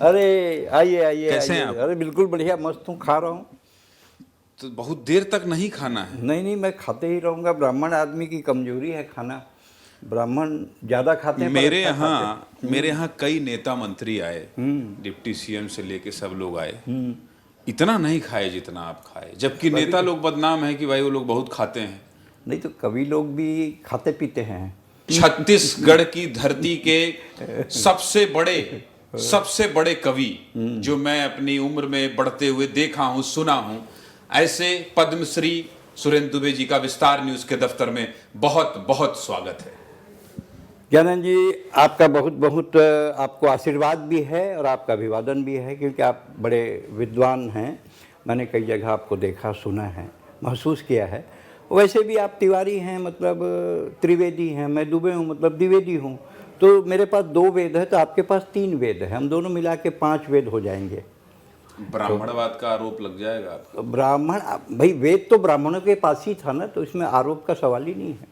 अरे आइए आइए कैसे हैं आइए। आप? अरे बिल्कुल बढ़िया, मस्त हूँ, खा रहा हूँ। तो बहुत देर तक नहीं खाना है। नहीं नहीं, मैं खाते ही रहूँगा। ब्राह्मण आदमी की कमजोरी है खाना। ब्राह्मण ज़्यादा खाते हैं पर मेरे अच्छा खाते यहाँ कई नेता मंत्री आए, डिप्टी सीएम से लेके सब लोग आए। इतना नहीं खाए जितना आप खाए, जबकि नेता लोग बदनाम है कि भाई वो लोग बहुत खाते हैं। नहीं तो कवि लोग भी खाते पीते हैं। छत्तीसगढ़ की धरती के सबसे बड़े कवि जो मैं अपनी उम्र में बढ़ते हुए देखा हूं, सुना हूं, ऐसे पद्मश्री सुरेंद्र दुबे जी का विस्तार न्यूज के दफ्तर में बहुत बहुत स्वागत है। ज्ञानंद जी, आपका बहुत बहुत आपको आशीर्वाद भी है और आपका अभिवादन भी है, क्योंकि आप बड़े विद्वान हैं। मैंने कई जगह आपको देखा, सुना है, महसूस किया है। वैसे भी आप तिवारी हैं, मतलब त्रिवेदी हैं। मैं दुबे हूँ, मतलब द्विवेदी हूँ। तो मेरे पास 2 वेद है, तो आपके पास 3 वेद है। हम दोनों मिला के 5 वेद हो जाएंगे। ब्राह्मणवाद का आरोप लग जाएगा आपको। ब्राह्मण भाई, वेद तो ब्राह्मणों के पास ही था ना, तो इसमें आरोप का सवाल ही नहीं है।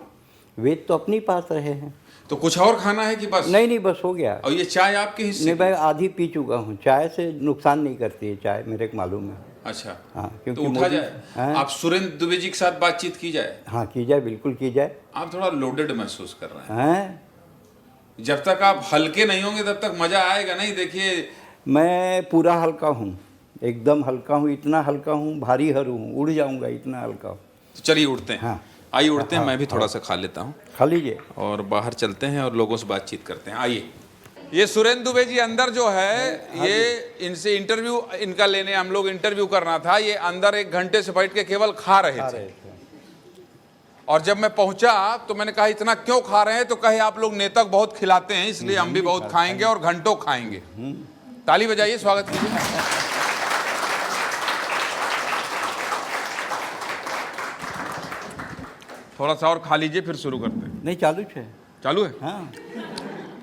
वेद तो अपनी पास रहे हैं। तो कुछ और खाना है कि बस? नहीं नहीं, बस हो गया। और ये चाय आपके हिस्से? नहीं भाई, आधी पी चुका हूँ। चाय से नुकसान नहीं करती है चाय, मेरे को मालूम है। अच्छा, हाँ, क्योंकि तो उठा जाए, आप सुरेंद्र दुबे जी के साथ बातचीत की जाए। हाँ की जाए, बिल्कुल की जाए। आप थोड़ा लोडेड महसूस कर रहे हैं। हैं? जब तक आप हल्के नहीं होंगे तब तक मजा आएगा नहीं। देखिए, मैं पूरा हल्का हूँ, एकदम हल्का हूँ। इतना हल्का हूँ, भारी हरू हूँ, उड़ जाऊंगा, इतना हल्का हूँ। तो चलिए उठते हैं। हाँ आइए उठते हैं, मैं भी थोड़ा सा खा लेता हूँ। खा लीजिए। और बाहर चलते हैं और लोगों से बातचीत करते हैं। आइए। ये सुरेंद्र दुबे जी अंदर जो है, ये इनसे इंटरव्यू इनका लेने हम लोग इंटरव्यू करना था। ये अंदर 1 घंटे से बैठ के केवल खा रहे थे। और जब मैं पहुंचा तो मैंने कहा इतना क्यों खा रहे हैं? तो कहे आप लोग नेता को बहुत खिलाते हैं, इसलिए हम भी बहुत खाएंगे और घंटों खाएंगे। ताली बजाइए, स्वागत कीजिए। थोड़ा सा और खा लीजिए, फिर शुरू करते हैं। नहीं, चालू है। चालू है? हाँ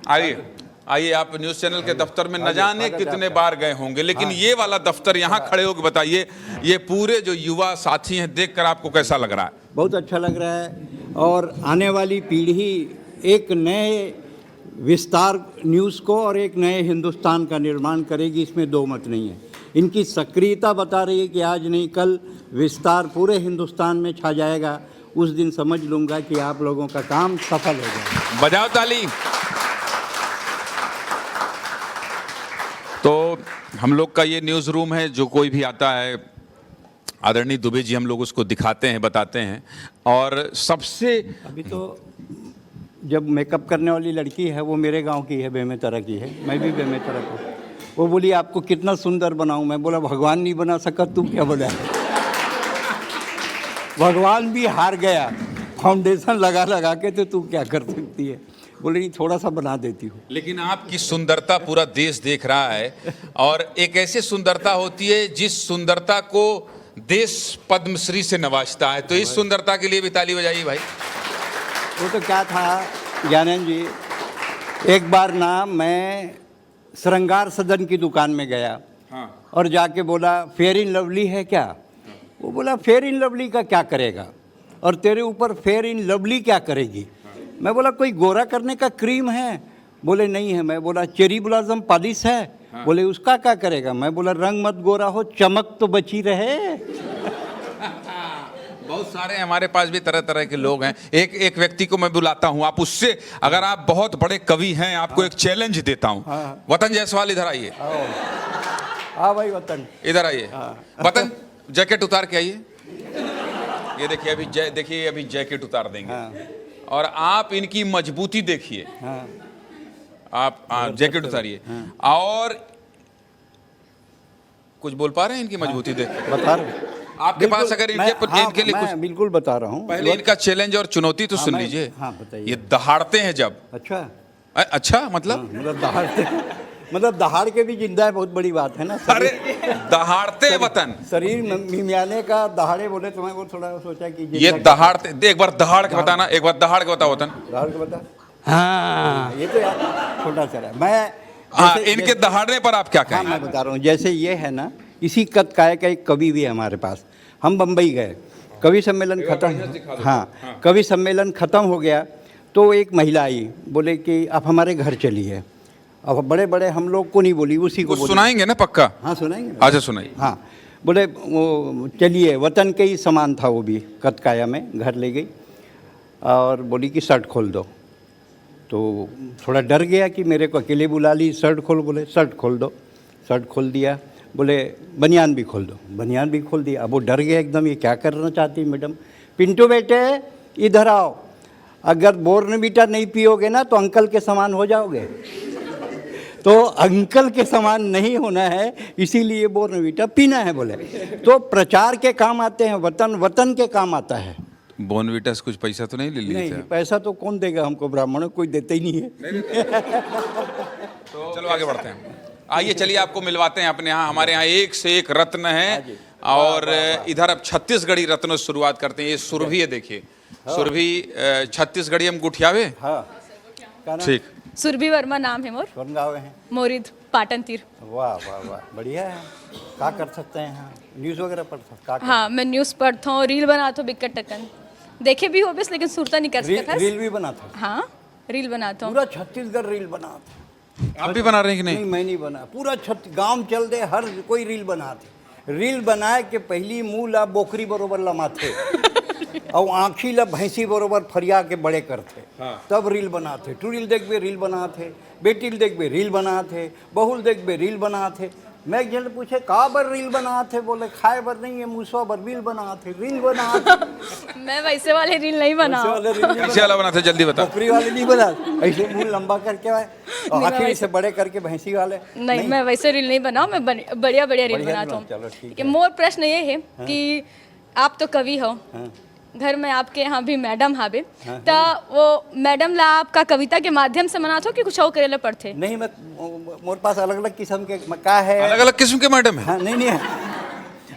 आइए आइए। आप न्यूज चैनल के दफ्तर में न जाने कितने बार गए होंगे, लेकिन ये वाला दफ्तर यहाँ खड़े होकर बताइए, ये पूरे जो युवा साथी हैं, देखकर आपको कैसा लग रहा है? बहुत अच्छा लग रहा है। और आने वाली पीढ़ी एक नए विस्तार न्यूज़ को और एक नए हिंदुस्तान का निर्माण करेगी, इसमें 2 मत नहीं है। इनकी सक्रियता बता रही है कि आज नहीं कल विस्तार पूरे हिंदुस्तान में छा जाएगा। उस दिन समझ लूँगा कि आप लोगों का काम सफल हो जाएगा। बजाओ ताली। तो हम लोग का ये न्यूज़ रूम है, जो कोई भी आता है, आदरणीय दुबे जी हम लोग उसको दिखाते हैं, बताते हैं। और सबसे अभी तो जब मेकअप करने वाली लड़की है, वो मेरे गांव की है, बेमेतरा की है। मैं भी बेमेतरा को। वो बोली आपको कितना सुंदर बनाऊं? मैं बोला भगवान नहीं बना सका, तुम क्या बोला? भगवान भी हार गया फाउंडेशन लगा लगा के, तो तू क्या कर सकती है? बोले नहीं, थोड़ा सा बना देती हूँ। लेकिन आपकी सुंदरता पूरा देश देख रहा है, और एक ऐसी सुंदरता होती है जिस सुंदरता को देश पद्मश्री से नवाजता है। तो इस सुंदरता के लिए भी ताली बजाइए भाई। वो तो क्या था ज्ञानंद जी, एक बार ना मैं श्रृंगार सदन की दुकान में गया। हाँ। और जाके बोला फेयर इन लवली है क्या? वो बोला फेयर इन लवली का क्या करेगा, और तेरे ऊपर फेयर इन लवली क्या करेगी? मैं बोला कोई गोरा करने का क्रीम है? बोले नहीं है। मैं बोला चेरी ब्लॉसम पॉलिश है? बोले उसका क्या करेगा? मैं बोला रंग मत गोरा हो, चमक तो बची रहे। बहुत सारे हमारे पास भी तरह तरह के लोग हैं। एक व्यक्ति को मैं बुलाता हूं, आप उससे, अगर आप बहुत बड़े कवि हैं, आपको एक चैलेंज देता हूं। वतन जायसवाल, इधर आइए। हाँ भाई, वतन इधर आइए। वतन, जैकेट उतार के आइए। ये देखिए, अभी जैकेट उतार देंगे। और आप इनकी मजबूती देखिए। आप जैकेट उतारिए। और कुछ बोल पा रहे हैं इनकी मजबूती देख? बता रहे आपके पास अगर इनके लिए कुछ? बिल्कुल बता रहा हूँ। पहले इनका चैलेंज और चुनौती तो सुन लीजिए। हाँ बताइए। ये दहाड़ते हैं जब। अच्छा मतलब? मतलब दहाड़ते, मतलब दहाड़ के भी जिंदा है, बहुत बड़ी बात है ना। अरे दहाड़ते वतन, शरीर मिमियाने का दहाड़े बोले तो मैं वो थोड़ा सोचा कि ये दहाड़ते। एक बार दहाड़ के बताना, एक बार दहाड़ के बताओ वतन। दहाड़ के बता। हाँ, ये तो यार छोटा सा है। मैं इनके दहाड़ने पर आप क्या कहें? मैं बता रहा हूँ, जैसे ये है ना, इसी कद काय का एक कवि भी है हमारे पास। हम बम्बई गए, कवि सम्मेलन खत्म। हाँ, कवि सम्मेलन खत्म हो गया तो एक महिला आई, बोले कि आप हमारे घर चलिए। अब बड़े बड़े हम लोग को नहीं बोली, उसी को वो बोली। सुनाएंगे ना पक्का? हाँ सुनाएंगे। अच्छा सुनाइए। हाँ बोले वो चलिए, वतन के ही समान था वो भी, कतकाया में घर ले गई और बोली कि शर्ट खोल दो। तो थोड़ा डर गया कि मेरे को अकेले बुला ली, शर्ट खोल, बोले शर्ट खोल दो। शर्ट खोल दिया, बोले बनियान भी खोल दो, बनियान भी खोल दिया। अब वो डर गया एकदम, ये क्या करना चाहती मैडम। पिंटू बेटे इधर आओ, अगर बोर्नवीटा नहीं पियोगे ना तो अंकल के समान हो जाओगे। तो अंकल के समान नहीं होना है, इसीलिए बोर्नवीटा पीना है बोले। तो प्रचार के काम आते हैं, वतन वतन के काम आता है। बोर्नवीटा से कुछ पैसा तो नहीं ले लिए नहीं थे? पैसा तो कौन देगा हमको, ब्राह्मणों कोई देते ही नहीं है। तो चलो आगे बढ़ते हैं। आइए चलिए आपको मिलवाते हैं अपने यहाँ। हमारे यहाँ एक से एक रत्न है और इधर अब छत्तीसगढ़ी रत्नों से शुरुआत करते हैं। ये सुरभि है, देखिए सुरभि छत्तीसगढ़ी हम गुठियावे। हाँ ठीक, सुरभि वर्मा नाम है मोर। कौन गाँव है? मोरिद पाटन तीर। वाह वाह वाह, बढ़िया है। क्या कर सकते हैं? हाँ न्यूज़ वगैरह पढ़ते हैं? हाँ मैं न्यूज़ पढ़ता हूँ, रील बनाता हूँ बिकट टकन। देखे भी हो बस, लेकिन सुरता नहीं कर सकता। रील भी बनाता हूँ? हाँ रील बनाता हूँ। पूरा छत्तीसगढ़ रील बनाता। आप भी बना रहे हैं कि नहीं? नहीं मैं नहीं बना, पूरा गांव चल दे, हर कोई रील बनाते। रील बनाए के पहली मुँह ला बोकरी बरोबर लमाथे और आँखी ला भैंसी बरोबर फरिया के बड़े करते। हाँ। तब रील बनाते। टूरिल देख बे रील बनाते, बेटिल देख बे रील बनाते, बहुल देख बे रील बनाते। मैं एक जन पूछे का बर रील बनाते, बोले खाए बर नहीं है, मूसवा बर रील बनाते, रील बनाते। मैं वैसे वाले रील नहीं बनाऊँ। कैसे वाला बनाते जल्दी बताओ। बोकरी वाले नहीं बनाते, ऐसे मुंह लंबा करके और आखिरी से बड़े करके भैंसी वाले। नहीं मैं वैसे रील नहीं बनाऊँ, मैं बढ़िया बढ़िया रील बनाता चलो हूँ। ठीक कि मोर प्रश्न ये है कि आप तो कवि हो, घर में आपके यहाँ भी मैडम हावे, तो वो मैडम ला आपका कविता के माध्यम से मनाते हो कि कुछ और करेला पढ़ते? नहीं मैं, मोर पास अलग अलग किस्म के का है। अलग अलग किस्म के मैडम है? हाँ नहीं नहीं,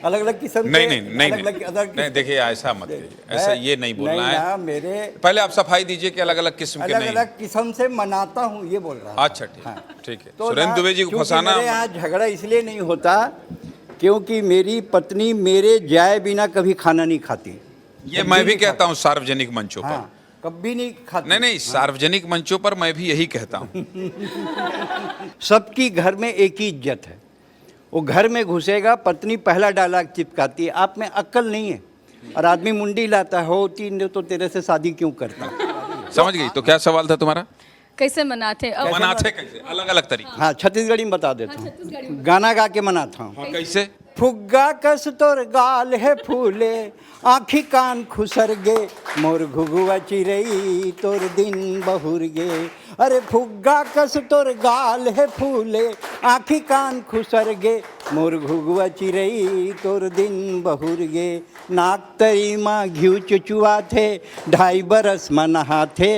अलग अलग किस्म के। नहीं नहीं नहीं अलग-अलग नहीं, देखिए ऐसा मत करिए, ऐसा ये नहीं बोलना नहीं है। ना, मेरे पहले आप सफाई दीजिए कि अलग अलग किस्म के अलग नहीं। अलग किस्म से मनाता हूँ, ये बोल रहा हूँ। अच्छा ठीक, ठीक है। तो सुरेंद्र दुबे जी को चूंकि फंसाना। मेरे यहाँ झगड़ा इसलिए नहीं होता क्योंकि मेरी पत्नी मेरे जाए बिना कभी खाना नहीं खाती। ये मैं भी कहता हूँ सार्वजनिक मंचों पर। हाँ कभी नहीं खाती। नहीं नहीं, सार्वजनिक मंचों पर मैं भी यही कहता हूँ। सबकी घर में एक ही इज्जत है। वो घर में घुसेगा, पत्नी पहला डायलॉग चिपकाती है, आप में अक्ल नहीं है, और आदमी मुंडी लाता है, हो तीन तो तेरे से शादी क्यों करता। समझ गई? तो क्या सवाल था तुम्हारा? कैसे मनाते? मनाते कैसे? अलग अलग तरीके। हाँ छत्तीसगढ़ी में बता देता हूँ, गाना गा के मनाता हूँ। हाँ, कैसे? फुग्गा कस तोर गाल है फूले, आँखी कान खुसर गे, मोर घुघुआ चिरई तोर दिन बहुर गे। अरे फुग्गा कस तोर गाल है फूले, आँखी कान खुसर गे, मोर घुघुआ चिरई तोर दिन बहुर गे। नाक तरी माँ घिउ चुचुआ थे, 2.5 बरस में नहाथे,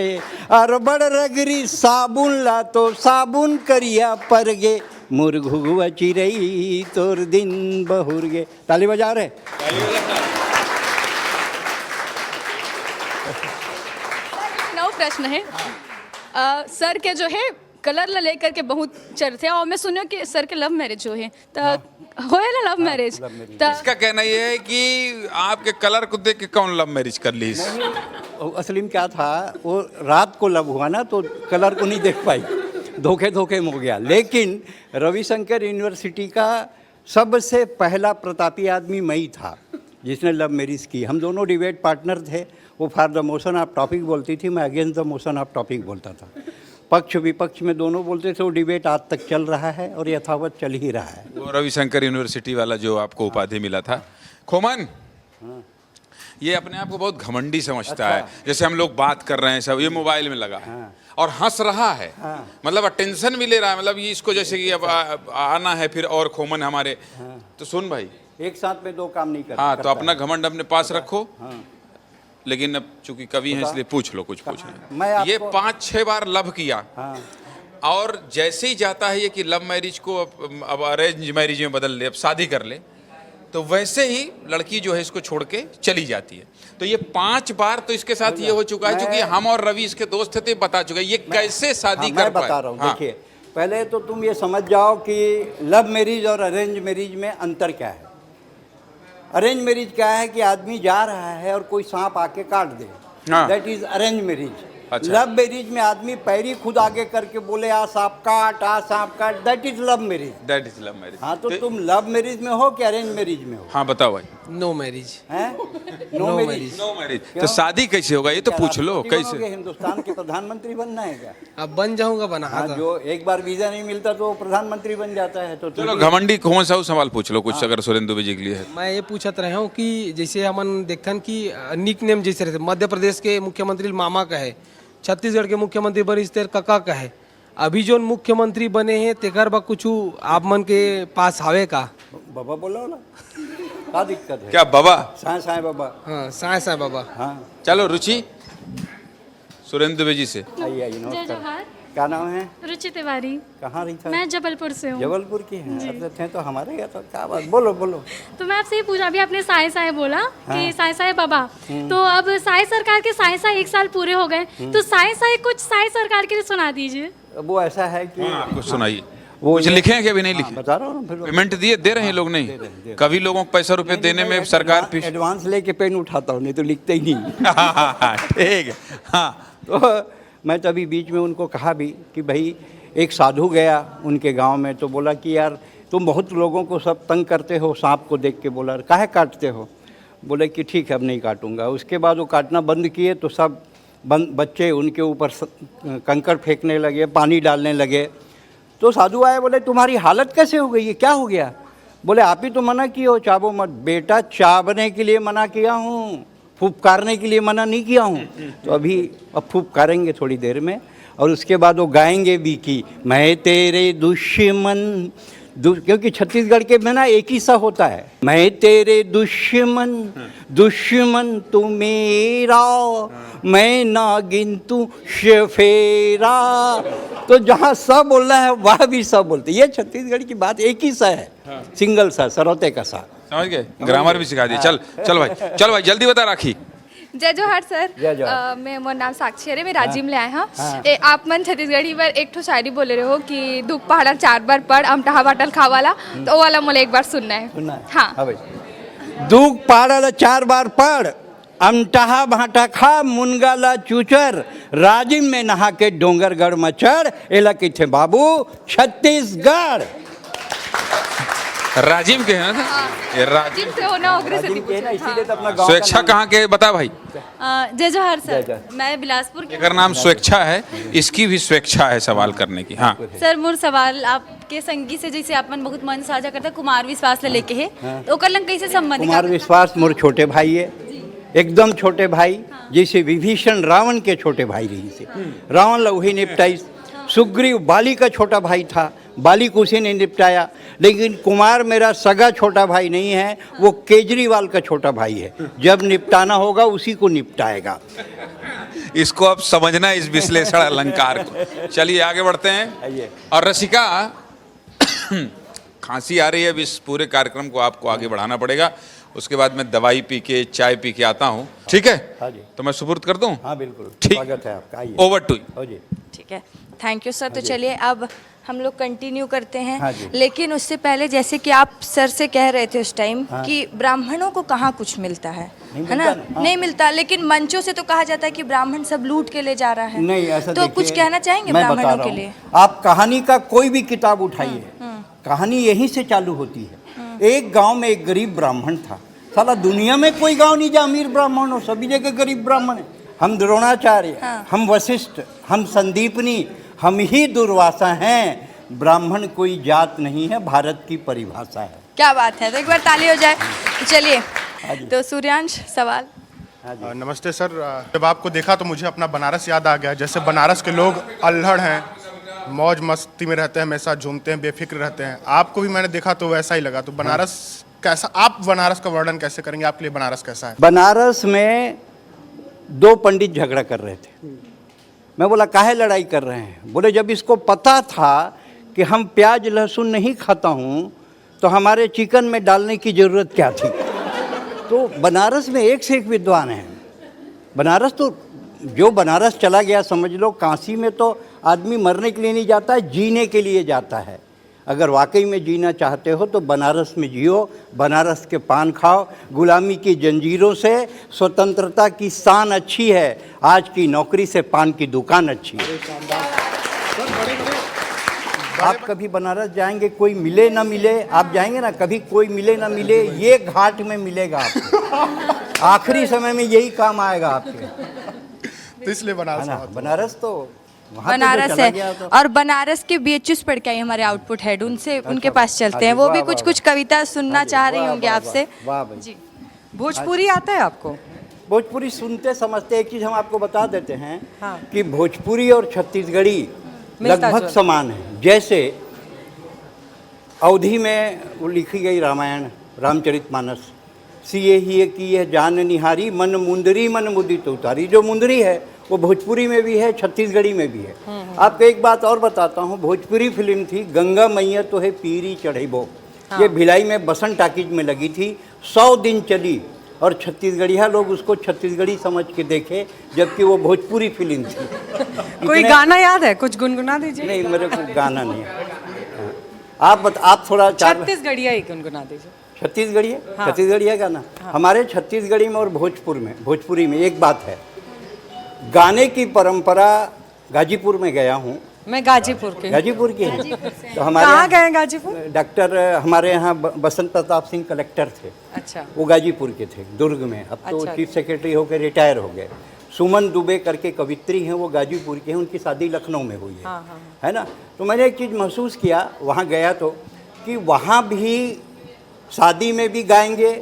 और बड़ रगरी साबुन ला तो साबुन करिया पर गे, मोर घुघुआ चिरई तोर दिन बहुर गे। ताली बजा रहे। नौ प्रश्न है। सर के जो है कलर ला लेकर के बहुत चर्चा, और मैं सुनियो कि सर के लव मैरिज जो है तो होएला लव मैरिज। तो इसका कहना ये है कि आपके कलर को देख के कौन लव मैरिज कर ली? असली में क्या था, वो रात को लव हुआ ना तो कलर को नहीं देख पाई, धोखे धोखे में हो गया। लेकिन रविशंकर यूनिवर्सिटी का सबसे पहला प्रतापी आदमी मैं ही था जिसने लव मैरिज की। हम दोनों डिबेट पार्टनर थे। वो for the motion of topic बोलती थी, मैं against the motion of topic बोलता था। पक्ष विपक्ष में दोनों बोलते थे। वो डिबेट आज तक चल रहा है और यथावत चल ही रहा है। वो रविशंकर यूनिवर्सिटी वाला जो आपको उपाधि मिला था। खोमन, ये अपने आप को बहुत घमंडी समझता है। जैसे हम लोग बात कर रहे हैं सब, ये मोबाइल में लगा है और हंस रहा है, मतलब अटेंशन भी ले रहा है, मतलब ये इसको जैसे कि अब आना है फिर और खोमन हमारे। तो सुन भाई, एक साथ में दो काम नहीं करता। हाँ तो अपना घमंड अपने पास रखो। लेकिन अब चूंकि कवि हैं इसलिए पूछ लो कुछ पूछना। ये 5-6 बार लव किया और जैसे ही जाता है ये कि लव मैरिज को अब अरेंज मैरिज में बदल ले, अब शादी कर ले, तो वैसे ही लड़की जो है इसको छोड़ के चली जाती है। तो ये 5 बार तो इसके साथ ये हो चुका है। चूंकि हम और रवि इसके दोस्त थे तो ये बता चुका है ये कैसे शादी कर पाए। बता रहा हूँ। देखिए पहले तो तुम ये समझ जाओ कि लव मैरिज और अरेंज मैरिज में अंतर क्या है। अरेंज मैरिज क्या है कि आदमी जा रहा है और कोई सांप आके काट दे, दैट इज अरेंज मैरिज। अच्छा। लव मैरिज में आदमी पैरी खुद आगे करके बोले आ सांप काट, that is love marriage. That is love marriage. हाँ, तो तुम लव मैरिज में हो कि अरेंज मैरिज में हो? हाँ बताओ भाई। No marriage. हैं? No No marriage. marriage। No marriage तो शादी कैसे होगा, ये तो पूछ लो राष्ट्रपति बनोगे, कैसे। हिंदुस्तान के प्रधानमंत्री बनना है क्या? अब बन जाऊंगा बना हाँ, था। जो एक बार वीजा नहीं मिलता तो वो प्रधानमंत्री बन जाता है। तो चलो घमंडी कौन सा वो सवाल पूछ लो कुछ, अगर सुरेंद्र दुबे जी के लिए है। मैं ये पूछत रहा हूँ कि जैसे हमन देखथन कि निक नेम जैसे रहते, मध्य प्रदेश के मुख्यमंत्री मामा का है, छत्तीसगढ़ के मुख्यमंत्री बरिस तेर कका का है, अभी जो मुख्यमंत्री बने हैं तेकर बा कुछ आप मन के पास आवे का? बाबा बोलो ना, क्या दिक्कत है? क्या बाबा? साए बाबा। हाँ साए बाबा। हाँ, चलो रुचि सुरेंद्र दुबे जी से। आइए आइए, जय नमस्कार। जवाहर। क्या नाम है? रुचि तिवारी। कहाँ रही था? मैं जबलपुर से हूँ। जबलपुर की हैं? अच्छा, थे तो हमारे यहाँ तो क्या बात, बोलो बोलो। तो मैं आपसे ये पूछा, अभी आपने साए साए बोला कि साए साए बाबा, तो अब साए सरकार के साए साए 1 साल पूरे हो गए, तो साए साए कुछ साए सरकार के लिए सुना दीजिए। वो ऐसा है कि कुछ सुनाइए। वो कुछ ये- लिखे हैं कि अभी नहीं हाँ, लिखे? बता रहा हूँ ना, फिर पेमेंट दिए दे रहे हैं लोग नहीं? कभी लोगों को पैसा रुपए देने में सरकार पीछे। एडवांस लेके पेन उठाता हूँ, नहीं तो लिखते ही नहीं। ठीक है। हाँ तो मैं तो अभी बीच में उनको कहा भी कि भाई एक साधु गया उनके गांव में, तो बोला कि यार तुम बहुत लोगों को सब तंग करते हो, सांप को देख के बोला काहे काटते हो? बोले कि ठीक है अब नहीं काटूंगा। उसके बाद वो काटना बंद किए तो सब बच्चे उनके ऊपर कंकड़ फेंकने लगे, पानी डालने लगे। तो साधु आए, बोले तुम्हारी हालत कैसे हो गई है, क्या हो गया? बोले आप ही तो मना किए हो चाबो मत। बेटा चाबने के लिए मना किया हूँ, फुफकारने के लिए मना नहीं किया हूँ। तो अभी अब फुफकारेंगे थोड़ी देर में, और उसके बाद वो गाएंगे भी कि मैं तेरे दुश्मन क्योंकि छत्तीसगढ़ के में ना एक ही सा होता है, मैं तेरे दुश्मन तू मेरा, मैं नागिन तू शेफेरा। तो जहाँ सा बोलना है वह भी सा बोलते। ये छत्तीसगढ़ की बात एक ही सा है, सिंगल सा, सरौते का सा। समझ गए? ग्रामर भी सिखा दिए। चल भाई जल्दी बता राखी। जय जोहार सर। जय जोहार। मैं मोर नाम साक्षी है, मैं राजिम ले आए हाँ। आप मन छत्तीसगढ़ी पर एक ठो शायरी बोले रहे हो कि दुख पहाड़ा 4 बार पढ़ अमटहा बाटल खावाला, तो वो वाला मुझे एक बार सुनना है। सुनना है? हाँ। भाई दुख पहाड़ा 4 बार पढ़ अमटहा भाटा खा, मुनगाला चूचर राजिम में नहा के डोंगरगढ़ मचड़, एला किथे बाबू छत्तीसगढ़। राजीव के है ना? ये राजीव जिम से होना ओगरे से राजिम के ना, इसीलिए तो अपना गाँव का स्वेच्छा नाम- कहाँ के बता भाई। जय जवाहर जय सर। जवाहर। मैं बिलासपुर की। अगर नाम स्वेच्छा है, इसकी भी स्वेच्छा है सवाल करने की। हाँ सर मोर सवाल आपके संगी से, जैसे अपन बहुत मन साझा करते हैं, कुमार विश्वास ले लेके है, तो ओकर लंग कैसे संबंध? कुमार विश्वास मोर छोटे भाई है, एकदम छोटे भाई, जैसे विभीषण रावण के छोटे भाई रही से। रावण लवही निपटाई, सुग्रीव बाली का छोटा भाई था, बाली को उसी ने निपटाया। लेकिन कुमार मेरा सगा छोटा भाई नहीं है, वो केजरीवाल का छोटा भाई है। जब निपटाना होगा उसी को निपटाएगा। इसको अब समझना इस विश्लेषण अलंकार को। चलिए आगे बढ़ते हैं। आइए। और रसिका खांसी आ रही है, अब इस पूरे कार्यक्रम को आपको आगे बढ़ाना पड़ेगा। उसके बाद मैं दवाई पी के चाय पी के आता हूँ, ठीक है? हाँ जी। तो मैं सुपुर्द कर दूँ? हाँ बिल्कुल, ठीक। स्वागत है आपका, आइए। Over to. हो जी। ठीक है, थैंक यू सर। तो चलिए अब हम लोग कंटिन्यू करते हैं। हाँ जी। लेकिन उससे पहले, जैसे कि आप सर से कह रहे थे उस टाइम कि ब्राह्मणों को कहाँ कुछ मिलता है नहीं ना? मिलता ना, हाँ। नहीं मिलता, लेकिन मंचों से तो कहा जाता है कि ब्राह्मण सब लूट के ले जा रहा है। नहीं ऐसा तो देखिए, कुछ कहना चाहेंगे मैं बता ब्राह्मणों रहा के हूँ। लिए? आप कहानी का कोई भी किताब उठाइए, कहानी यहीं से चालू होती है। एक गांव में एक गरीब ब्राह्मण था। साला दुनिया में कोई गांव नहीं जहाँ अमीर ब्राह्मण हो, सभी जगह गरीब ब्राह्मण है। हम द्रोणाचार्य, हम वशिष्ठ, हम संदीपनी, हम ही दुर्वासा हैं। ब्राह्मण कोई जात नहीं है, भारत की परिभाषा है। क्या बात है, तो एक बार ताली हो जाए। तो चलिए, तो सूर्यांश सवाल। नमस्ते सर। जब आपको देखा तो मुझे अपना बनारस याद आ गया। जैसे बनारस के लोग अल्हड़ हैं, मौज मस्ती में रहते हैं, हमेशा झूमते हैं, बेफिक्र रहते हैं। आपको भी मैंने देखा तो वैसा ही लगा। तो बनारस कैसा, आप बनारस का वर्णन कैसे करेंगे? आपके लिए बनारस कैसा है? बनारस में 2 पंडित झगड़ा कर रहे थे। मैं बोला काहे लड़ाई कर रहे हैं? बोले जब इसको पता था कि हम प्याज लहसुन नहीं खाता हूँ तो हमारे चिकन में डालने की ज़रूरत क्या थी। तो बनारस में एक से एक विद्वान हैं। बनारस तो जो बनारस चला गया, समझ लो काशी में तो आदमी मरने के लिए नहीं जाता है, जीने के लिए जाता है। अगर वाकई में जीना चाहते हो तो बनारस में जियो, बनारस के पान खाओ, गुलामी की जंजीरों से स्वतंत्रता की शान अच्छी है, आज की नौकरी से पान की दुकान अच्छी है। आप कभी बनारस जाएंगे, कोई मिले ना मिले, आप जाएंगे ना, कभी कोई मिले ना मिले, ये घाट में मिलेगा आपको। आखिरी समय में यही काम आएगा आपके, तो इसलिए बनारस है ना। बनारस तो वहाँ पे जो बनारस चला है गया तो और बनारस के बीएचयूज पढ़ के आई हमारे आउटपुट हेड, उनसे उनके पास चलते हैं, वो भी कुछ कुछ कविता सुनना चाह रही होंगे आपसे। वाह भाई। जी भोजपुरी आता है आपको? भोजपुरी सुनते समझते एक चीज़ हम आपको बता देते हैं हाँ। कि भोजपुरी और छत्तीसगढ़ी मिलता लगभग जुलता। समान है। जैसे अवधी में वो लिखी गई रामायण, रामचरितमानस, सिए ही की यह जान निहारी, मन मुंदरी मन मुदित उतारी, जो मुंदरी है वो भोजपुरी में भी है, छत्तीसगढ़ी में भी है। आपको एक बात और बताता हूँ, भोजपुरी फिल्म थी गंगा मैया तो है पीरी चढ़ेबो, ये भिलाई में बसंत टाकीज में लगी थी, 100 दिन चली और छत्तीसगढ़िया लोग उसको छत्तीसगढ़ी समझ के देखे, जबकि वो भोजपुरी फिल्म थी। कोई इतने- गाना याद है? कुछ गुनगुना दीजिए। नहीं, मेरे को गाना नहीं है। आप थोड़ा छत्तीसगढ़िया ही गुनगुना दीजिए। छत्तीसगढ़ी है, छत्तीसगढ़ी है गाना। हमारे छत्तीसगढ़ी में और भोजपुरी में एक बात है, गाने की परंपरा। गाजीपुर में गया हूँ, मैं गाजीपुर के। गाजीपुर की है, तो हमारे कहाँ यहाँ गए गाजीपुर? डॉक्टर हमारे यहाँ बसंत प्रताप सिंह कलेक्टर थे, अच्छा। वो गाजीपुर के थे, दुर्ग में। अब तो अच्छा। चीफ सेक्रेटरी होकर रिटायर हो गए। सुमन दुबे करके कवित्री हैं, वो गाजीपुर के हैं, उनकी शादी लखनऊ में हुई है, है ना। तो मैंने एक चीज़ महसूस किया वहाँ गया तो, कि वहाँ भी शादी में भी गाएंगे,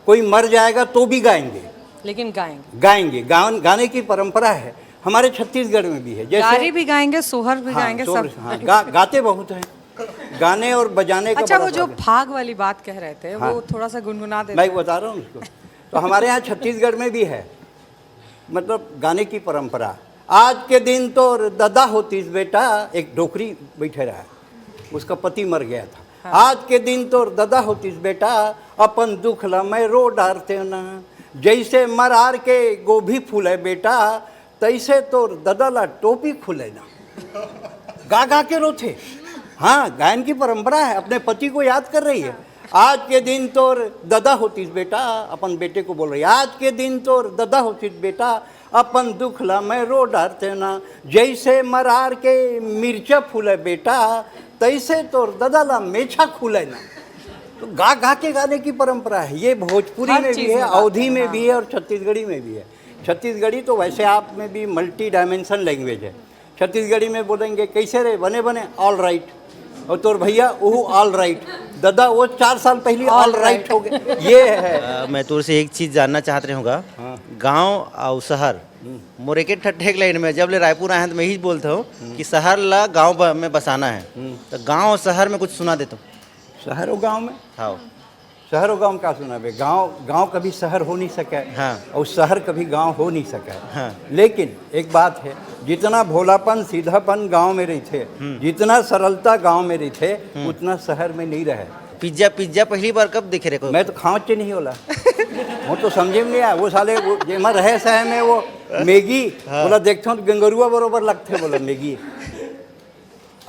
कोई मर जाएगा तो भी गाएंगे, लेकिन गाएंगे। गाएंगे। गाने की परंपरा है, हमारे छत्तीसगढ़ में भी है। गारी भी गाएंगे, सोहर भी हाँ, गाएंगे, सब। हाँ, गाते बहुत हैं, गाने और बजाने का अच्छा, बड़ा वो जो फर्क है। फाग वाली बात कह रहे थे, हाँ। वो थोड़ा सा गुनगुना देते। मैं बता रहा हूँ उसको। तो हमारे यहाँ छत्तीसगढ़ में भी है, मतलब गाने की परंपरा। आज के दिन तो दादा होतीस बेटा, एक डोकरी बैठे रहा, उसका पति मर गया था। आज के दिन तो दादा होतीस बेटा, अपन दुख ला मैं रो डारते ना, जैसे मरार के गोभी फूले बेटा, तैसे तो दादा ला टोपी खुले ना। गा गा के रोते। हाँ, गायन की परंपरा है, अपने पति को याद कर रही है। आज के दिन तो दादा होतीस बेटा, अपन बेटे को बोल रही है, आज के दिन तो दादा होतीस बेटा, अपन दुख ला मैं रो डारते ना, जैसे मरार के मिर्चा फूले बेटा, तैसे तो दादा ला मेछा खुले ना। तो गा गा के गाने की परंपरा है। ये भोजपुरी हर में चीज़ भी है, में बात अवधी है, में हाँ। भी है और छत्तीसगढ़ी में भी है। छत्तीसगढ़ी तो वैसे आप में भी मल्टी डायमेंशन लैंग्वेज है। छत्तीसगढ़ी में बोलेंगे कैसे रे, बने बने ऑल राइट, और तोर भैया वो ऑल राइट, दादा वो 4 साल पहले ऑल राइट हो गए। ये है। मैं तो से एक चीज़ जानना चाहते रहूँगा, गांव और शहर मोरे के ठट्ठे लाइन में जब ले रायपुर आए हैं तो मैं यही बोलता हूँ कि शहर ला गांव में बसाना है, तो गांव और शहर में कुछ सुना देता हूँ। शहर और गाँव में, हाँ, शहर और गाँव का सुना बे। गाँव कभी शहर हो नहीं सका, हाँ। और शहर कभी गाँव हो नहीं सका। हाँ। लेकिन एक बात है, जितना भोलापन सीधापन गाँव में रही थे, जितना सरलता गाँव में रही थे, उतना शहर में नहीं रहे। पिज्जा पहली बार कब देखे रहे? मैं तो खाँच नहीं होला, वो तो समझे में नहीं आया। वो साले वो जेमा रहे शहर में वो मैगी, बोला देखते हो तो गंगरुआ बरोबर लगते, बोला मैगी।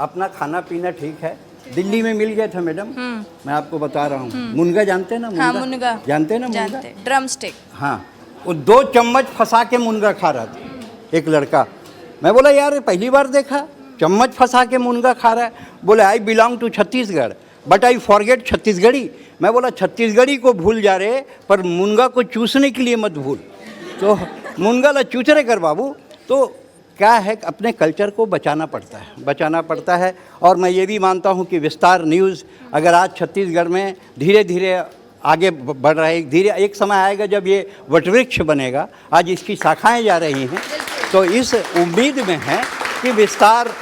अपना खाना पीना ठीक है। दिल्ली में मिल गया था मैडम, मैं आपको बता रहा हूँ, मुनगा जानते हैं ना? हाँ, मुनगा जानते हैं ना? मुनगा, जानते, ड्रम स्टिक। हाँ, वो 2 चम्मच फंसा के मुनगा खा रहा था एक लड़का। मैं बोला यार पहली बार देखा, चम्मच फंसा के मुनगा खा रहा है। बोले I belong to Chhattisgarh but I forget Chhattisgarhi. मैं बोला छत्तीसगढ़ी को भूल जा रहे, पर मुनगा को चूसने के लिए मत भूल। तो मुनगा ला चूस रहे कर बाबू। तो क्या है, अपने कल्चर को बचाना पड़ता है। और मैं ये भी मानता हूँ कि विस्तार न्यूज़ अगर आज छत्तीसगढ़ में धीरे धीरे आगे बढ़ रहा है, धीरे एक समय आएगा जब ये वटवृक्ष बनेगा, आज इसकी शाखाएं जा रही हैं, तो इस उम्मीद में है कि विस्तार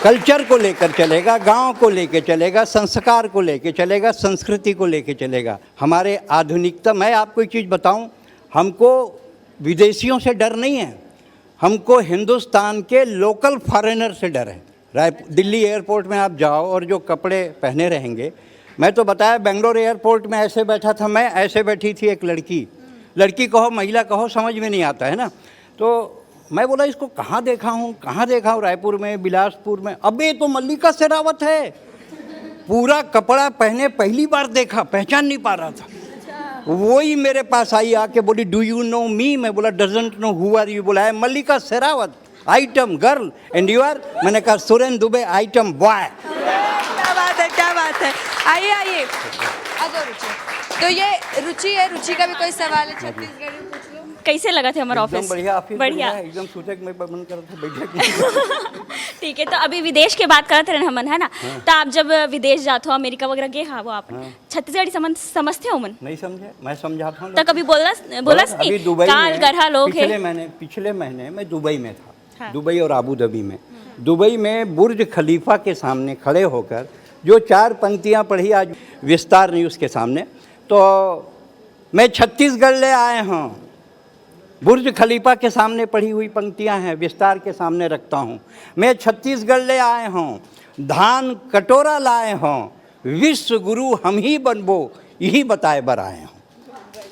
कल्चर को लेकर चलेगा, गांव को लेकर चलेगा, संस्कार को लेकर चलेगा, संस्कृति को लेकर चलेगा। हमारे आधुनिकता, मैं आपको एक चीज़ बताऊं, हमको विदेशियों से डर नहीं है, हमको हिंदुस्तान के लोकल फॉरेनर से डर है। दिल्ली एयरपोर्ट में आप जाओ और जो कपड़े पहने रहेंगे, मैं तो बताया बेंगलोर एयरपोर्ट में ऐसे बैठा था मैं, ऐसे बैठी थी एक लड़की कहो महिला कहो समझ में नहीं आता है ना। तो मैं बोला इसको कहाँ देखा हूँ, रायपुर में, बिलासपुर में। अबे तो मल्लिका शेरावत है। पूरा कपड़ा पहने पहली बार देखा, पहचान नहीं पा रहा था। वही मेरे पास आई आके बोली डू यू नो मी? मैं बोला doesn't know who are you? बोला है Mallika Sherawat, item girl, and you are? मैंने कहा सुरेंद्र दुबे, आइटम बॉय। क्या बात है, क्या बात है। आइए आइए, आ जाओ रुचि। तो ये रुचि है, रुचि का भी कोई सवाल है छत्तीसगढ़ी में पूछ लो। कैसे लगा थे हमारा एकदम ऑफिस? बढ़िया ऑफिस, बढ़िया। बढ़िया एकदम सोचे कि मैं मन कर रहा था बैठे। ठीक है, तो अभी विदेश के बात करते रहे हमन, है ना? तो आप जब विदेश जाते हो, अमेरिका वगैरह गए हाँ वो आप छत्तीसगढ़ी समझते हो मन? नहीं समझे, मैं समझाता हूँ। तो कभी बोला अभी नहीं दुबई काल में गढ़ा लोग है। पिछले महीने मैं दुबई में था। हाँ। दुबई और आबू धाबी में। दुबई में बुर्ज खलीफा के सामने खड़े होकर जो 4 पंक्तियां पढ़ी आज विस्तार न्यूज़ के सामने, तो मैं छत्तीसगढ़ ले आए हूँ। बुर्ज खलीफा के सामने पढ़ी हुई पंक्तियां हैं, विस्तार के सामने रखता हूँ। मैं छत्तीसगढ़ ले आए हूँ, धान कटोरा लाए हूँ, विश्व गुरु हम ही बनबो यही बताए बर आए हूँ।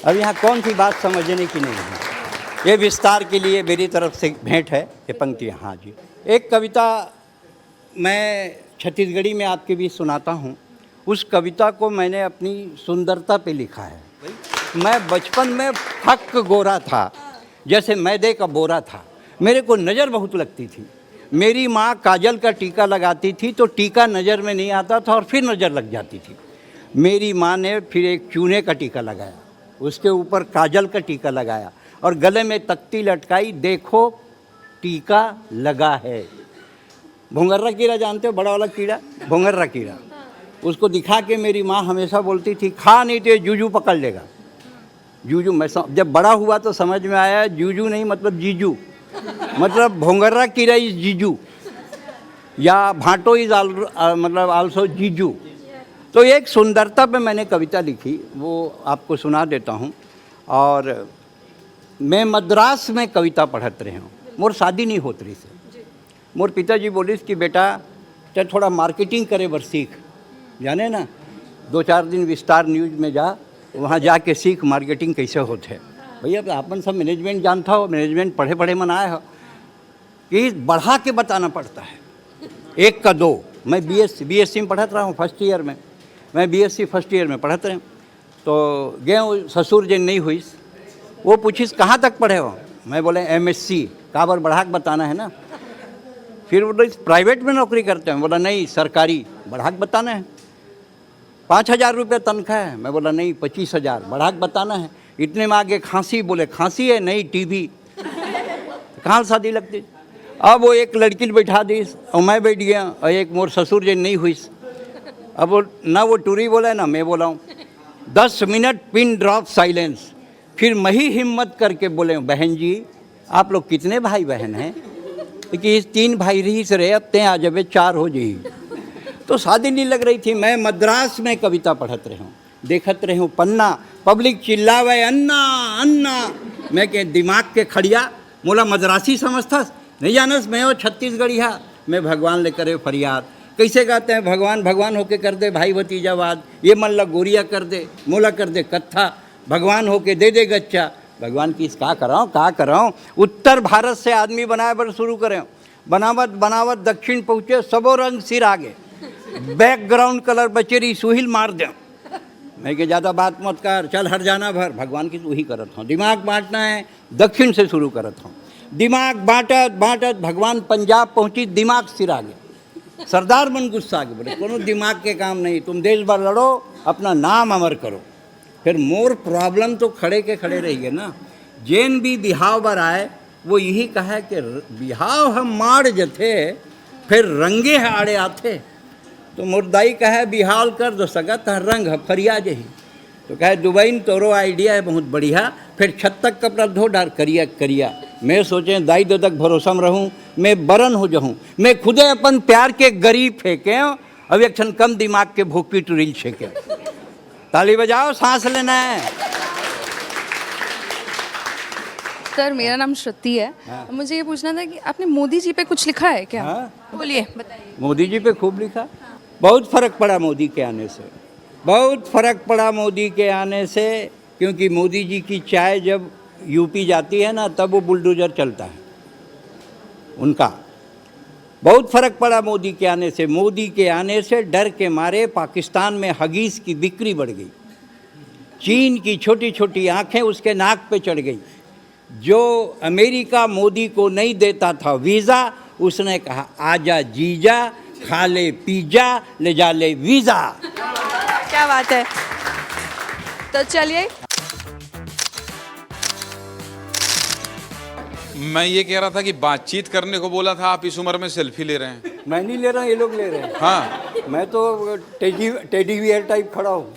अब यहाँ कौन सी बात समझने की नहीं है। ये विस्तार के लिए मेरी तरफ से भेंट है ये पंक्तियाँ। हाँ जी, एक कविता मैं छत्तीसगढ़ी में आपके बीच सुनाता हूँ। उस कविता को मैंने अपनी सुंदरता पे लिखा है। मैं बचपन में फक गोरा था, जैसे मैदे का बोरा था। मेरे को नज़र बहुत लगती थी। मेरी माँ काजल का टीका लगाती थी तो टीका नज़र में नहीं आता था और फिर नज़र लग जाती थी। मेरी माँ ने फिर एक चूने का टीका लगाया, उसके ऊपर काजल का टीका लगाया और गले में तख्ती लटकाई, देखो टीका लगा है। भोंगर्रा कीड़ा जानते हो, बड़ा वाला कीड़ा, भोंगर्रा कीड़ा। उसको दिखा के मेरी माँ हमेशा बोलती थी खा नहीं तो जूजू पकड़ लेगा। जूजू, मैं जब बड़ा हुआ तो समझ में आया जूजू नहीं मतलब जीजू, मतलब भोंगर्रा कीड़ा इज जीजू या भाटो इज मतलब आल्सो जीजू। तो एक सुंदरता पे मैंने कविता लिखी, वो आपको सुना देता हूँ। और मैं मद्रास में कविता पढ़त रहे हूँ, मोर शादी नहीं होत रही से। मोर पिताजी बोलिस कि बेटा चाहे थोड़ा मार्केटिंग करे बर सीख, जाने ना 2-4 दिन विस्तार न्यूज़ में जा, वहाँ जाके सीख मार्केटिंग कैसे होते है। भैया आपन सब मैनेजमेंट जानता हो, मैनेजमेंट पढ़े पढ़े मन आए हो कि बढ़ा के बताना पड़ता है। 1 का 2, मैं बीएससी में पढ़त रहा हूँ फर्स्ट ईयर में, मैं बीएससी फर्स्ट ईयर में पढ़त रहे। तो गए ससुर जन नहीं हुई, वो पूछिस कहाँ तक पढ़े हो? मैं बोले एमएससी। काबर बढ़ा के बताना है ना। फिर बोले प्राइवेट में नौकरी करते हैं? बोला नहीं सरकारी। बढ़ा के बताना है। 5,000 रुपये तनख्वाह है? मैं बोला नहीं 25,000। बढ़ा के बताना है। इतने में आगे खांसी, बोले खांसी है नहीं टीबी। कहाँ शादी लगती। अब वो एक लड़की बैठा दी और मैं बैठ गया और एक मोर ससुर जन नहीं हुई। अब वो ना वो टूरी बोला ना मैं बोला हूँ। 10 मिनट पिन ड्रॉप साइलेंस। फिर मैं ही हिम्मत करके बोले बहन जी आप लोग कितने भाई बहन हैं? कि 3 भाई रही से रहे, अब ते आ जावे 4 हो जाई। तो शादी नहीं लग रही थी। मैं मद्रास में कविता पढ़त रही हूँ, देखत रही हूँ पन्ना, पब्लिक चिल्लावे अन्ना अन्ना। मैं के दिमाग के खड़िया मोला मद्रासी समझता नहीं जानस, मैं वो छत्तीसगढ़िया। मैं भगवान ले करे फरियाद। कैसे गाते हैं भगवान भगवान होके कर दे भाई भतीजावाद, ये मन ला गोरिया कर दे, मोला कर दे कत्था, भगवान होके दे दे गच्चा। भगवान की का कराऊँ। उत्तर भारत से आदमी बनाए बर शुरू करें, बनावत बनावत दक्षिण पहुँचे, सबो रंग सिर आगे, बैकग्राउंड कलर बचेरी सुहिल मार दें। मैं कि ज़्यादा बात मत कर, चल हर जाना भर। भगवान की वही करत हूँ। दिमाग बांटना है, दक्षिण से शुरू करत हूँ। दिमाग बांटत बांटत भगवान पंजाब पहुँची, दिमाग सिर आगे। सरदार मन गुस्सा आगे बोले कोनो दिमाग के काम नहीं, तुम देश भर लड़ो, अपना नाम अमर करो। फिर मोर प्रॉब्लम तो खड़े के खड़े रही गए ना। जैन भी बिहाव बर आए वो यही कहा कि बिहाव हम मार जथे फिर रंगे है आड़े आते। तो मुर्दाई कहे बिहाल कर दो सगत रंग फरिया जही। तो कहे दुबई तोरो आइडिया है बहुत बढ़िया, फिर छत तक कपड़ा धो डार करिया करिया। मैं सोचे दाई दो तक भरोसा में रहूँ, मैं बरन हो जाऊँ, मैं खुदे अपन प्यार के गरीब फेंके, अब एक क्षण कम दिमाग के भूखी टुरील छेके। ताली बजाओ, सांस लेना है। सर मेरा नाम श्रुति है। हाँ। मुझे ये पूछना था कि आपने मोदी जी पे कुछ लिखा है क्या? हाँ। बोलिए बताइए। मोदी जी पे खूब लिखा। बहुत फ़र्क पड़ा मोदी के आने से, बहुत फ़र्क पड़ा मोदी के आने से। क्योंकि मोदी जी की चाय जब यूपी जाती है ना तब वो बुलडोजर चलता है उनका। बहुत फर्क पड़ा मोदी के आने से। मोदी के आने से डर के मारे पाकिस्तान में हगीज की बिक्री बढ़ गई। चीन की छोटी छोटी आंखें उसके नाक पे चढ़ गई। जो अमेरिका मोदी को नहीं देता था वीज़ा, उसने कहा आजा जीजा, खा ले पिज्जा, ले जा ले वीज़ा। क्या बात है। तो चलिए, मैं ये कह रहा था कि बातचीत करने को बोला था, आप इस उम्र में सेल्फी ले रहे हैं। मैं नहीं ले रहा, ये लोग ले रहे हैं। हाँ मैं तो टेडी बियर टाइप खड़ा हूँ।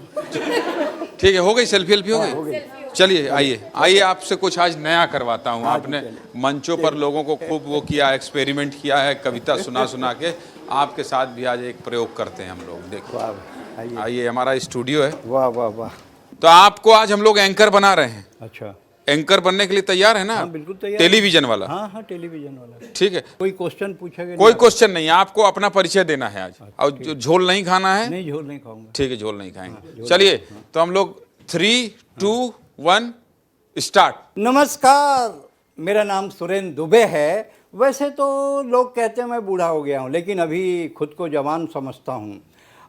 ठीक है, हो गई सेल्फी हो गई। चलिए आइए आपसे कुछ आज नया करवाता हूँ। आपने मंचों पर लोगों को खूब वो किया, एक्सपेरिमेंट किया है, कविता सुना के। आपके साथ भी आज एक प्रयोग करते हैं हम लोग। देखो आइए, हमारा स्टूडियो है। वाह वाह वाह। तो आपको आज हम लोग एंकर बना रहे हैं। अच्छा, एंकर बनने के लिए तैयार है ना? हाँ, बिल्कुल तैयार। टेलीविजन वाला? हाँ हाँ, टेलीविजन वाला। ठीक है, कोई क्वेश्चन पूछेगा? कोई क्वेश्चन नहीं, आपको अपना परिचय देना है आज। और जो झोल नहीं खाना है? नहीं, झोल नहीं खाऊंगा। ठीक है, झोल नहीं खाएंगे। चलिए तो हम लोग 3, 2, 1 स्टार्ट। नमस्कार, मेरा नाम सुरेंद्र दुबे है। वैसे तो लोग कहते हैं मैं बूढ़ा हो गया हूँ, लेकिन अभी खुद को जवान समझता हूँ।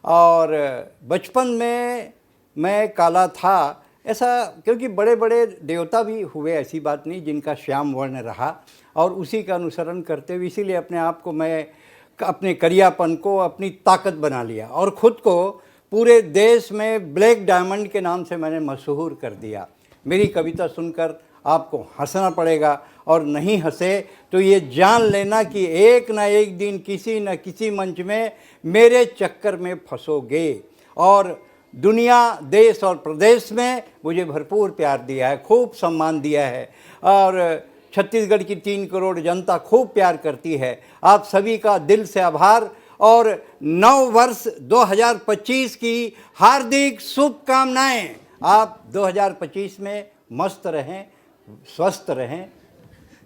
और बचपन में मैं काला था, ऐसा क्योंकि बड़े बड़े देवता भी हुए, ऐसी बात नहीं, जिनका श्याम वर्ण रहा, और उसी का अनुसरण करते हुए इसीलिए अपने आप को, मैं अपने करियापन को अपनी ताकत बना लिया और ख़ुद को पूरे देश में ब्लैक डायमंड के नाम से मैंने मशहूर कर दिया। मेरी कविता सुनकर आपको हंसना पड़ेगा, और नहीं हंसे तो ये जान लेना कि एक ना एक दिन किसी न किसी मंच में मेरे चक्कर में फंसोगे। और दुनिया, देश और प्रदेश में मुझे भरपूर प्यार दिया है, खूब सम्मान दिया है, और छत्तीसगढ़ की 3 करोड़ जनता खूब प्यार करती है। आप सभी का दिल से आभार, और नव वर्ष 2025 की हार्दिक शुभकामनाएं। आप 2025 में मस्त रहें, स्वस्थ रहें।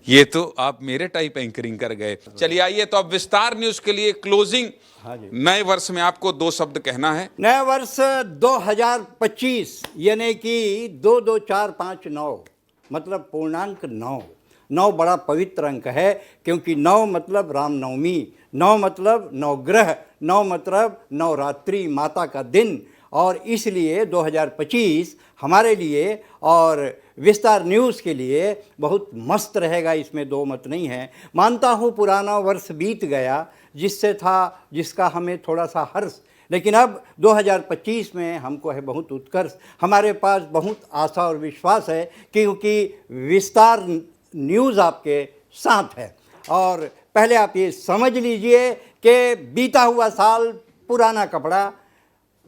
ये तो आप मेरे टाइप एंकरिंग कर गए। चलिए आइए, तो अब विस्तार न्यूज के लिए क्लोजिंग। हाँ जी। नए वर्ष में आपको 2 शब्द कहना है। नया वर्ष 2025 यानी कि 2 2 4 5 9, मतलब पूर्णांक 9। 9 बड़ा पवित्र अंक है, क्योंकि 9 मतलब रामनवमी, 9 मतलब नवग्रह, 9 मतलब नवरात्रि, माता का दिन। और इसलिए 2025 हमारे लिए और विस्तार न्यूज़ के लिए बहुत मस्त रहेगा, इसमें दो मत नहीं है। मानता हूँ पुराना वर्ष बीत गया, जिसका हमें थोड़ा सा हर्ष, लेकिन अब 2025 में हमको है बहुत उत्कर्ष। हमारे पास बहुत आशा और विश्वास है, क्योंकि विस्तार न्यूज़ आपके साथ है। और पहले आप ये समझ लीजिए कि बीता हुआ साल पुराना कपड़ा,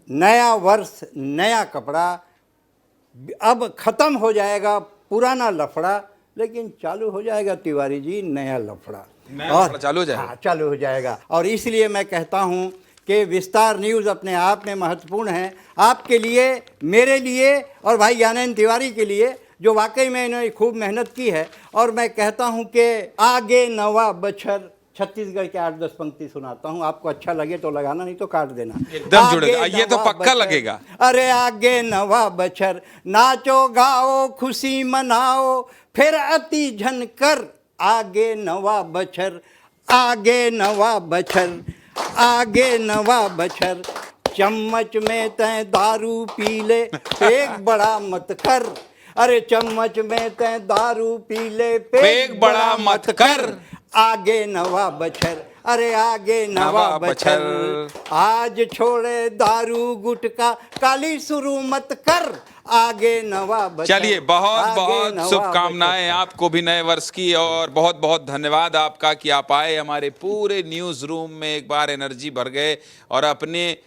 नया वर्ष नया कपड़ा, अब ख़त्म हो जाएगा पुराना लफड़ा, लेकिन चालू हो जाएगा तिवारी जी नया लफड़ा। और चालू हो जाएगा। हाँ, चालू हो जाएगा। और इसलिए मैं कहता हूँ कि विस्तार न्यूज़ अपने आप में महत्वपूर्ण है, आपके लिए, मेरे लिए और भाई ज्ञानेंद्र तिवारी के लिए, जो वाकई में इन्होंने खूब मेहनत की है। और मैं कहता हूँ कि आगे नवा बछर, छत्तीसगढ़ के 8-10 पंक्ति सुनाता हूँ, आपको अच्छा लगे तो लगाना, नहीं तो काट देना। एकदम जुड़ेगा, ये तो पक्का लगेगा। अरे आगे नवा बछर, नाचो गाओ खुशी मनाओ, फिर अति झनकर। आगे नवा बछर, आगे नवा बछर, आगे नवा बछर। चम्मच में तय दारू पी ले, पेट बड़ा मत कर। अरे चम्मच में तय दारू पी ले, पेट बड़ा मत कर। आगे नवा बछर, अरे आगे नवा बछर। आज छोड़े दारू गुटका, काली शुरू मत कर। आगे नवा बछर। चलिए, बहुत बहुत शुभकामनाएं आपको भी नए वर्ष की, और बहुत बहुत धन्यवाद आपका कि आप आए हमारे पूरे न्यूज रूम में, एक बार एनर्जी भर गए और अपने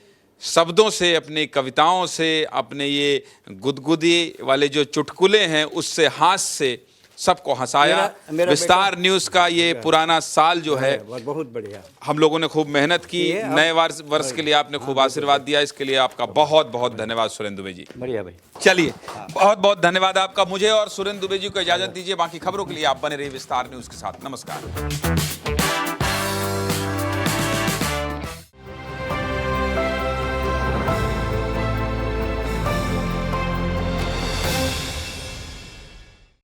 शब्दों से, अपनी कविताओं से, अपने ये गुदगुदी वाले जो चुटकुले हैं उससे, हास्य से सबको हंसाया। विस्तार न्यूज़ का ये पुराना साल जो है, बहुत बढ़िया, हम लोगों ने खूब मेहनत की। नए वर्ष के लिए आपने खूब आशीर्वाद दिया, इसके लिए आपका बहुत बहुत धन्यवाद सुरेंद्र दुबे जी। बढ़िया भाई। चलिए, बहुत बहुत धन्यवाद आपका। मुझे और सुरेंद्र दुबे जी को इजाजत दीजिए। बाकी खबरों के लिए आप बने रहिए विस्तार न्यूज़ के साथ। नमस्कार।